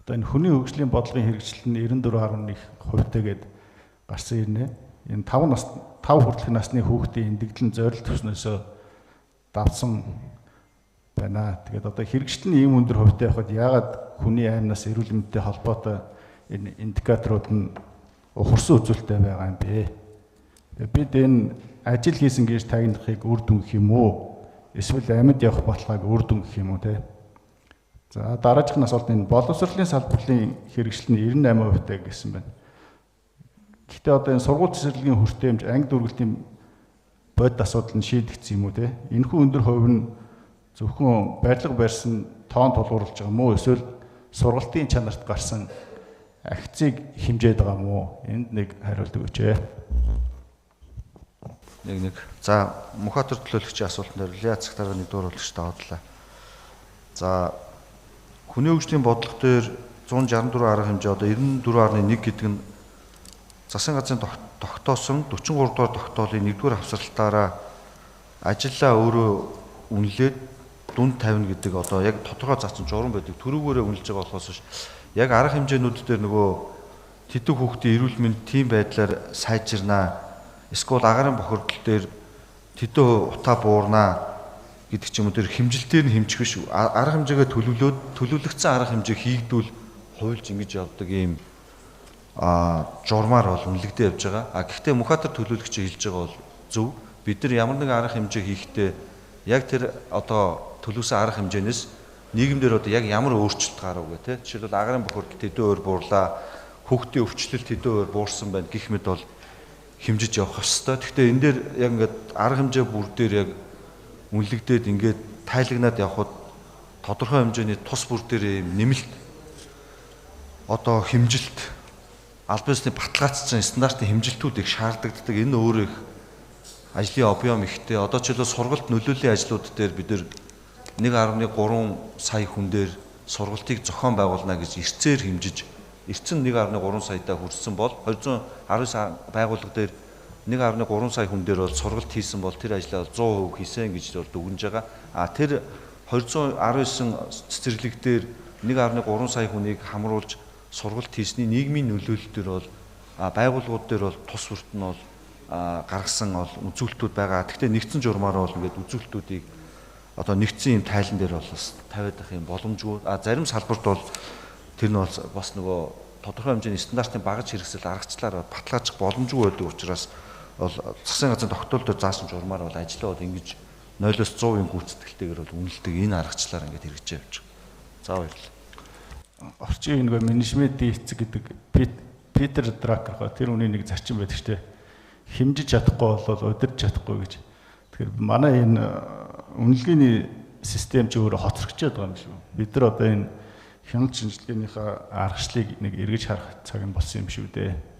Одоо энэ хүний хөгжлийн бодлогын хэрэгжилт нь 94.1% гээд гарсан ирнэ. Энэ 5 хүртэлх насны хүүхдийн эндэгдлэн зорилт төснөөсөө давсан байна. Тэгээд одоо хэрэгжилт нь ийм өндөр хувьтай байхад яагаад хүний аймнаас эрүүл мэндтэй холбоотой энэ индикаторууд нь ухарсан үзүүлэлттэй байгаа юм бэ? Бид энэ ажил хийсэн гэж тагнахыг үр дүн гэх юм уу? Эсвэл амьд явах баталгааг үр дүн гэх юм уу те? За дараагийн асуулт энэ боловсролын салбарын хэрэгжилт нь 98% гэсэн байна. Гэхдээ одоо энэ сургууль цэцэрлэгийн хүртээмж анги дүүргэлтийн бодит асуудал нь шийдэгдсэн юм уу те? Энэхүү өндөр хувь нь зөвхөн барилга барьсан тоон тулгуурлаж байгаа мó эсвэл сургалтын чанарт гарсан акцийг хэмжээд байгаа мó? Энд нэг хариулт өгөөч. Нэг. За Мөнхбаатар төлөөлөгчийн асуултанд хариулъя. Цагтаараа нэг дууруулагчтай бодлоо. За хүний хөгжлийн бодлого дээр 164 арга хэмжээ одоо 94.1 гэдэг нь засгийн газрын тогтоосон 43 дугаар тогтоолын 1-р хавсралтаараа ажиллаа өөрөө үнэлээд дүнд тавина гэдэг одоо яг тодорхой заасан журам байдаг. Төрөөгөөрөө үнэлж байгаа болохоос биш. Яг арга хэмжээнүүд дээр нөгөө тэдэг хүүхдийн эрүүл мэнд тийм байдлаар сайжирнаа. Эсвэл агаарын бохирдол дээр тэдэн утаа буурнаа гэдэг ч юм уу тэр хэмжилтээр нь хэмжих биш. Арга хэмжээгээ төлөвлөгдсөн арга хэмжээ хийгдүүл хуульж ингэж явдаг ийм журмаар бол үнэлэгдэж явж байгаа. Гэхдээ Мөнхбаатар төлөөлөгч хэлж байгаа бол зөв. Бид нар ямар нэгэн арга хэмжээ хийхдээ яг тэр одоо төлөвсөн арга хэмжээнээс нийгэмдэр одоо яг ямар өөрчлөлт гарав гэх те. Жишээлбэл агаарын бохирдол тэдэн өөр буурлаа, хүүхдийн өвчлөлт тэдэн өөр буурсан байна гэх мэт бол хэмжиж явах ёстой. Гэхдээ энэ дээр яг ингээд арга хэмжээ бүр дээр яг үнэлэгдээд ингээд тайлагнаад явхад тодорхой хэмжээний тус бүр дээр нэмэлт одоо хэмжилт албан ёсны баталгаажсан стандартын хэмжилтүүдийг шаарддаг. Энэ өөрөө их ажлын объем ихтэй. Одоо ч илүү сургалт нөлөөллийн ажлууд дээр бид нар 1.3 сая хүн дээр сургалтыг зохион байгуулна гэж эрцээр хэмжиж эрцэн 1.3 саятай хүрсэн бол 219 байгууллага дээр 1.3 сая хүн дээр бол сургалт хийсэн бол тэр ажлаа 100% хийсэн гэж бол дүгнэж байгаа. Тэр 219 цэцэрлэг дээр 1.3 сая хүнийг хамруулж сургалт хийсний нийгмийн нөлөөлөл төр бол байгууллагууд дээр бол тус бүрт нь бол гаргасан бол үзүүлэлтүүд байгаа. Гэхдээ нэгдсэн журмаараа бол ингээд үзүүлэлтүүдийг одоо нэгдсэн юм тайлан дээр бол бас тавиад авах юм боломжгүй. Зарим салбарт бол тэр нь бол бас нөгөө тодорхой хэмжээний стандартын багаж хэрэгсэл аргачлалаар баталгаажих боломжгүй байдаг учраас бол засгийн газрын тогтоол дээр заасан журмаар бол ажиллаа бол ингэж 0-100% гүйцэтгэлтэйгээр бол үнэлдэг энэ аргачлалаар ингээд хэрэгжиж явж байгаа. За баярлалаа. Орчин нөгөө менежментийн эцэг гэдэг Питер Дракер тэр үний нэг зарчим байдаг шүү дээ. Хэмжиж чадахгүй бол удирдах чадахгүй гэж. Тэгэхээр манай энэ үнэлгээний систем ч өөрөө хоцрогчод байгаа юм шүү. Бид нар одоо энэ хяналт шинжилгээнийхээ аргачлалыг нэг эргэж харах цаг нь болсон юм шүү дээ.